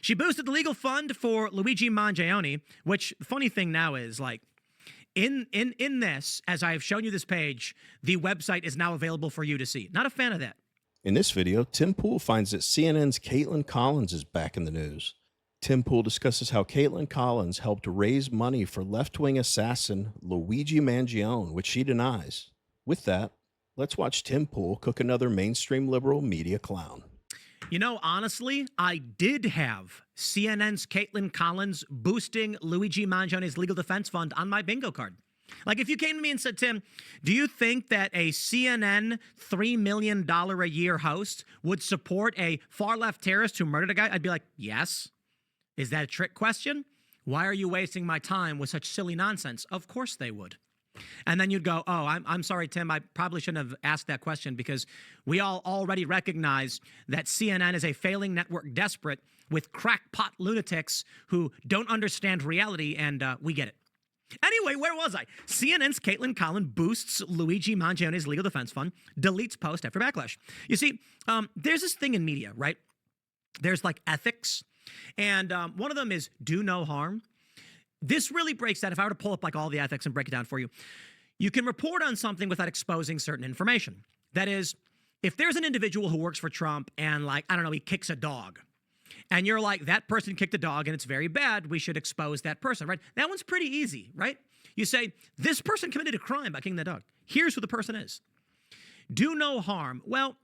She boosted the legal fund for Luigi Mangione, which the funny thing now is, like, in this, as I've shown you this page, the website is now available for you to see. Not a fan of that. In this video, Tim Pool finds that CNN's Kaitlan Collins is back in the news. Tim Pool discusses how Kaitlan Collins helped raise money for left-wing assassin Luigi Mangione, which she denies. With that, let's watch Tim Pool cook another mainstream liberal media clown. You know, honestly, I did have CNN's Kaitlan Collins boosting Luigi Mangione's legal defense fund on my bingo card. Like, if you came to me and said, Tim, do you think that a CNN $3 million a year host would support a far-left terrorist who murdered a guy? I'd be like, yes. Is that a trick question? Why are you wasting my time with such silly nonsense? Of course they would. And then you'd go, oh, I'm sorry, Tim, I probably shouldn't have asked that question because we all already recognize that CNN is a failing network desperate with crackpot lunatics who don't understand reality, and we get it. Anyway, where was I? CNN's Kaitlan Collins boosts Luigi Mangione's legal defense fund, deletes post after backlash. You see, there's this thing in media, right? There's like ethics, and one of them is do no harm. This really breaks down. If I were to pull up like all the ethics and break it down for you, you can report on something without exposing certain information. That is, if there's an individual who works for Trump and, like, I don't know, he kicks a dog, and you're like, that person kicked a dog and it's very bad, we should expose that person, right? That one's pretty easy, right? You say, this person committed a crime by kicking the dog. Here's who the person is. Do no harm. Well,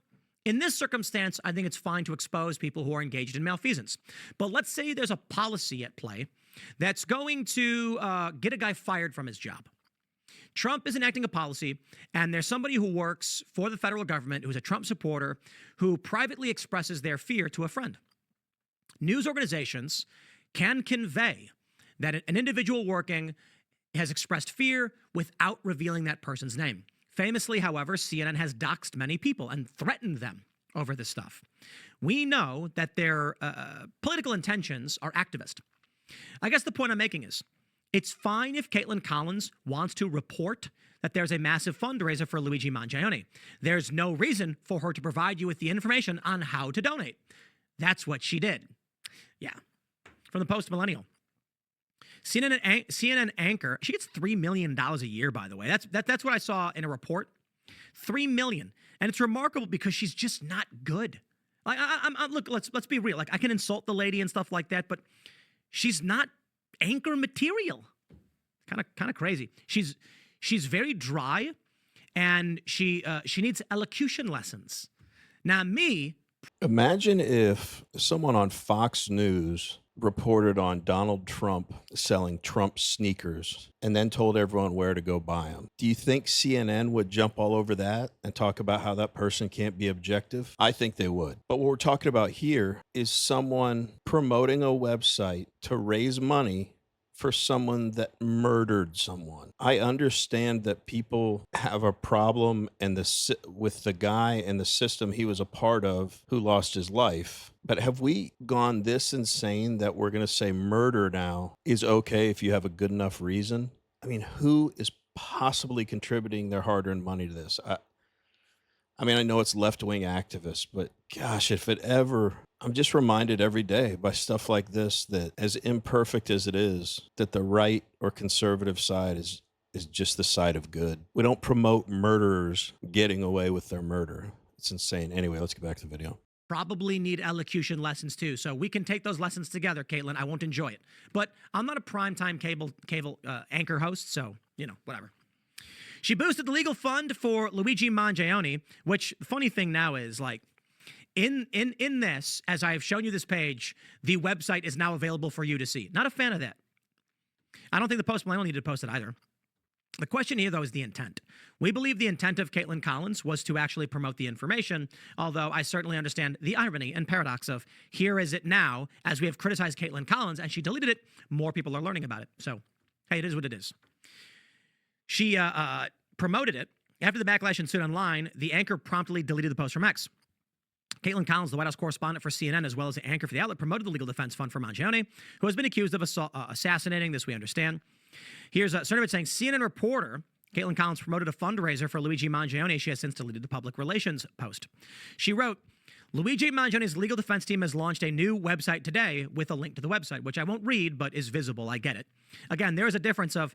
in this circumstance, I think it's fine to expose people who are engaged in malfeasance. But let's say there's a policy at play that's going to get a guy fired from his job. Trump is enacting a policy, and there's somebody who works for the federal government who's a Trump supporter who privately expresses their fear to a friend. News organizations can convey that an individual working has expressed fear without revealing that person's name. Famously, however, CNN has doxed many people and threatened them over this stuff. We know that their political intentions are activist. I guess the point I'm making is, it's fine if Kaitlan Collins wants to report that there's a massive fundraiser for Luigi Mangione. There's no reason for her to provide you with the information on how to donate. That's what she did. Yeah. From the Post-Millennial. CNN anchor, she gets $3 million a year, by the way. That's what I saw in a report. $3 million. And it's remarkable because she's just not good. Like, look, let's be real. Like, I can insult the lady and stuff like that, but she's not anchor material. Kind of crazy. She's very dry, and she needs elocution lessons. Now, imagine if someone on Fox News reported on Donald Trump selling Trump sneakers and then told everyone where to go buy them. Do you think CNN would jump all over that and talk about how that person can't be objective? I think they would. But what we're talking about here is someone promoting a website to raise money for someone that murdered someone. I understand that people have a problem with the guy and the system he was a part of who lost his life. But have we gone this insane that we're going to say murder now is okay if you have a good enough reason? I mean, who is possibly contributing their hard-earned money to this? I mean, I know it's left-wing activists, but gosh, if it ever... I'm just reminded every day by stuff like this that, as imperfect as it is, that the right or conservative side is just the side of good. We don't promote murderers getting away with their murder. It's insane. Anyway, let's get back to the video. probably need elocution lessons too. So we can take those lessons together, Kaitlan. I won't enjoy it. But I'm not a primetime cable anchor host, so, you know, whatever. She boosted the legal fund for Luigi Mangione, which the funny thing now is, like, in this, as I have shown you this page, the website is now available for you to see. Not a fan of that. I don't think the Post-Millennial needed to post it either. The question here, though, is the intent. We believe the intent of Kaitlan Collins was to actually promote the information, although I certainly understand the irony and paradox of here is it now, as we have criticized Kaitlan Collins, and she deleted it, more people are learning about it. So, hey, it is what it is. She promoted it. After the backlash ensued online, the anchor promptly deleted the post from X. Kaitlan Collins, the White House correspondent for CNN, as well as the anchor for the outlet, promoted the legal defense fund for Mangione, who has been accused of assassinating. This we understand. Here's Cernovich saying, CNN reporter Kaitlan Collins promoted a fundraiser for Luigi Mangione. She has since deleted the public relations post. She wrote, Luigi Mangioni's legal defense team has launched a new website today with a link to the website, which I won't read, but is visible. I get it. Again, there is a difference of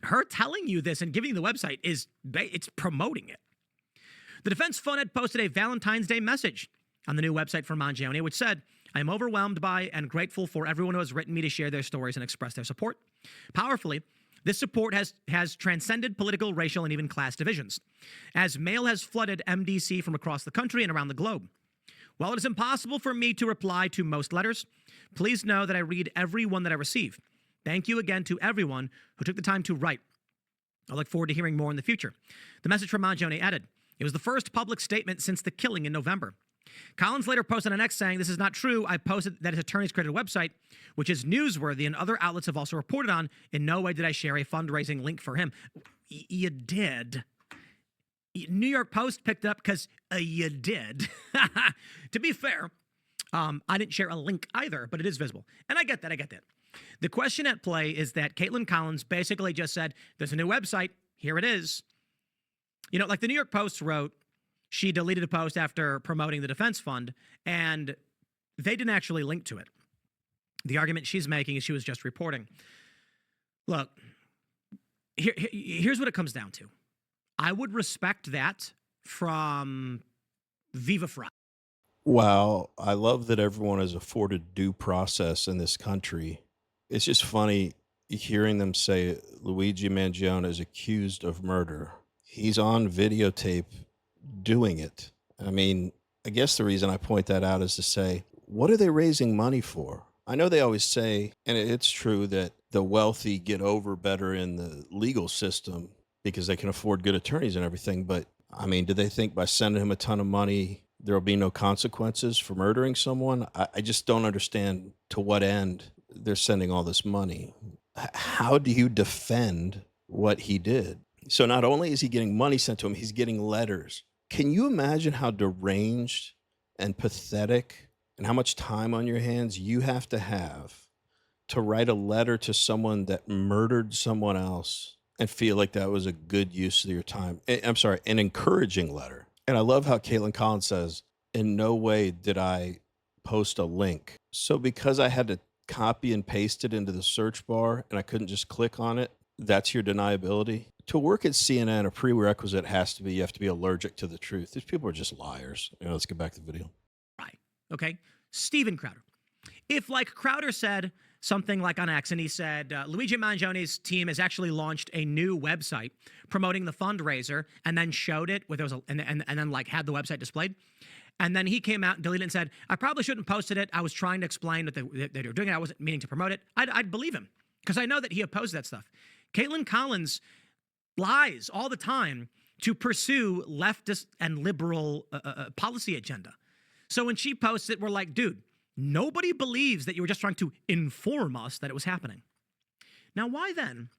her telling you this and giving you the website it's promoting it. The defense fund had posted a Valentine's Day message on the new website for Mangione, which said, I am overwhelmed by and grateful for everyone who has written me to share their stories and express their support. Powerfully, this support has transcended political, racial, and even class divisions, as mail has flooded MDC from across the country and around the globe. While it is impossible for me to reply to most letters, please know that I read every one that I receive. Thank you again to everyone who took the time to write. I look forward to hearing more in the future. The message from Mangione added, it was the first public statement since the killing in November. Collins later posted on X saying, this is not true. I posted that his attorneys created a website, which is newsworthy and other outlets have also reported on. In no way did I share a fundraising link for him. You did. New York Post picked it up because you did. To be fair, I didn't share a link either, but it is visible. And I get that. The question at play is that Kaitlan Collins basically just said, there's a new website. Here it is. You know, like the New York Post wrote, she deleted a post after promoting the defense fund, and they didn't actually link to it. The argument she's making is she was just reporting. Look, here's what it comes down to. I would respect that from Viva Frei. Wow, I love that everyone is afforded due process in this country. It's just funny hearing them say Luigi Mangione is accused of murder. He's on videotape doing it. I mean, I guess the reason I point that out is to say, what are they raising money for? I know they always say, and it's true, that the wealthy get over better in the legal system because they can afford good attorneys and everything. But I mean, do they think by sending him a ton of money, there'll be no consequences for murdering someone? I just don't understand to what end they're sending all this money. How do you defend what he did? So not only is he getting money sent to him, he's getting letters. Can you imagine how deranged and pathetic and how much time on your hands you have to write a letter to someone that murdered someone else and feel like that was a good use of your time? I'm sorry, an encouraging letter. And I love how Kaitlan Collins says, in no way did I post a link. So because I had to copy and paste it into the search bar and I couldn't just click on it, that's your deniability? To work at CNN, a prerequisite has to be you have to be allergic to the truth. These people are just liars. Let's get back to the video. Right. Okay. Steven Crowder. If, like, Crowder said something like on X, and he said, Luigi Mangione's team has actually launched a new website promoting the fundraiser, and then showed it, where there was and then like had the website displayed. And then he came out and deleted it and said, I probably shouldn't have posted it. I was trying to explain that they were doing it. I wasn't meaning to promote it. I'd believe him because I know that he opposed that stuff. Kaitlan Collins lies all the time to pursue leftist and liberal policy agenda. So when she posts it, we're like, dude, nobody believes that you were just trying to inform us that it was happening. Now, why then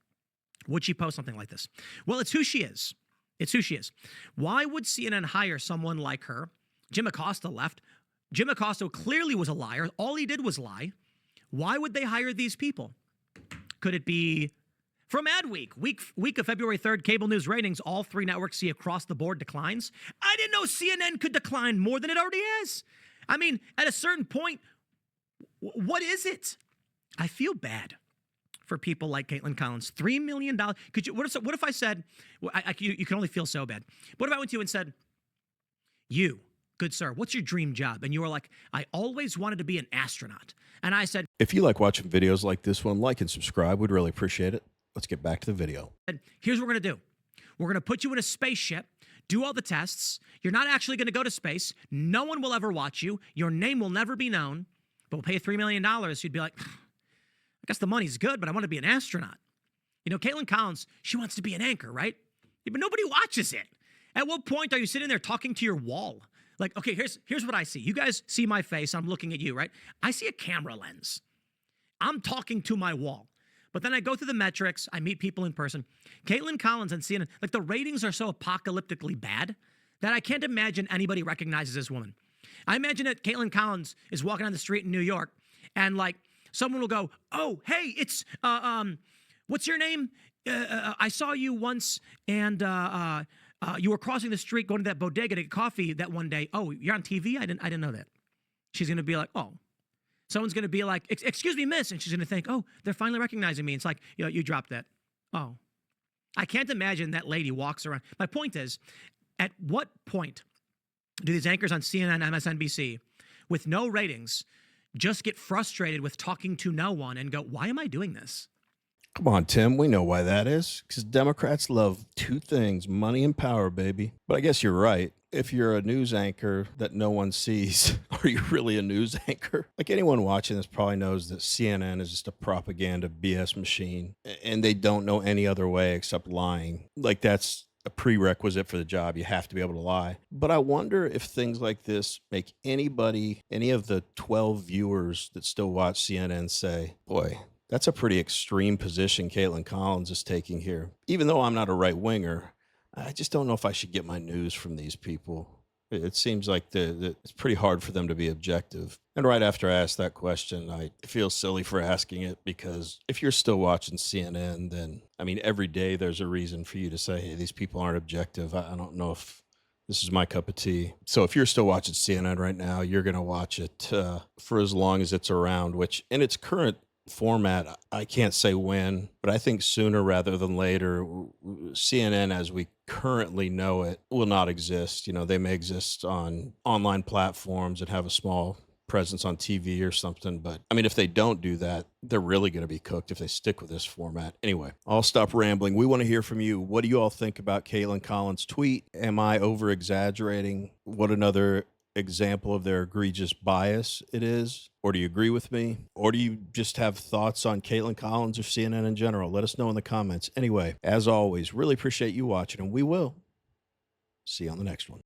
would she post something like this? Well, it's who she is. It's who she is. Why would CNN hire someone like her? Jim Acosta left. Jim Acosta clearly was a liar. All he did was lie. Why would they hire these people? Could it be from Adweek? Week of February 3rd, cable news ratings, all three networks see across the board declines. I didn't know CNN could decline more than it already has. I mean, at a certain point, what is it? I feel bad for people like Kaitlan Collins. $3 million. Could you? What if I said, well, you can only feel so bad. What if I went to you and said, you, good sir, what's your dream job? And you were like, I always wanted to be an astronaut. And I said, if you like watching videos like this one, like and subscribe. We'd really appreciate it. Let's get back to the video. Here's what we're going to do. We're going to put you in a spaceship, do all the tests. You're not actually going to go to space. No one will ever watch you. Your name will never be known, but we'll pay you $3 million. You'd be like, I guess the money's good, but I want to be an astronaut. You know, Kaitlan Collins, she wants to be an anchor, right? Yeah, but nobody watches it. At what point are you sitting there talking to your wall? Like, okay, here's what I see. You guys see my face. I'm looking at you, right? I see a camera lens. I'm talking to my wall. But then I go through the metrics. I meet people in person. Kaitlan Collins and CNN, like the ratings are so apocalyptically bad that I can't imagine anybody recognizes this woman. I imagine that Kaitlan Collins is walking down the street in New York and like someone will go, oh, hey, it's, what's your name? I saw you once and You were crossing the street going to that bodega to get coffee that one day. Oh, you're on TV? I didn't know that. She's going to be like, oh. Someone's going to be like, excuse me, miss. And she's going to think, oh, they're finally recognizing me. It's like, you dropped that. Oh. I can't imagine that lady walks around. My point is, at what point do these anchors on CNN, MSNBC, with no ratings, just get frustrated with talking to no one and go, why am I doing this? Come on, Tim. We know why that is. Because Democrats love two things, money and power, baby. But I guess you're right. If you're a news anchor that no one sees, are you really a news anchor? Like anyone watching this probably knows that CNN is just a propaganda BS machine. And they don't know any other way except lying. Like that's a prerequisite for the job. You have to be able to lie. But I wonder if things like this make anybody, any of the 12 viewers that still watch CNN say, boy, that's a pretty extreme position Kaitlan Collins is taking here. Even though I'm not a right winger, I just don't know if I should get my news from these people. It seems like it's pretty hard for them to be objective. And right after I asked that question, I feel silly for asking it because if you're still watching CNN, then, I mean, every day there's a reason for you to say, hey, these people aren't objective. I don't know if this is my cup of tea. So if you're still watching CNN right now, you're going to watch it for as long as it's around, which in its current format, I can't say when, but I think sooner rather than later, CNN as we currently know it will not exist. You know, they may exist on online platforms and have a small presence on TV or something. But I mean, if they don't do that, they're really going to be cooked if they stick with this format. Anyway, I'll stop rambling. We want to hear from you. What do you all think about Kaitlan Collins' tweet? Am I over exaggerating what another example of their egregious bias it is? Or do you agree with me? Or do you just have thoughts on Kaitlan Collins or CNN in general? Let us know in the comments. Anyway, as always, really appreciate you watching, and we will see you on the next one.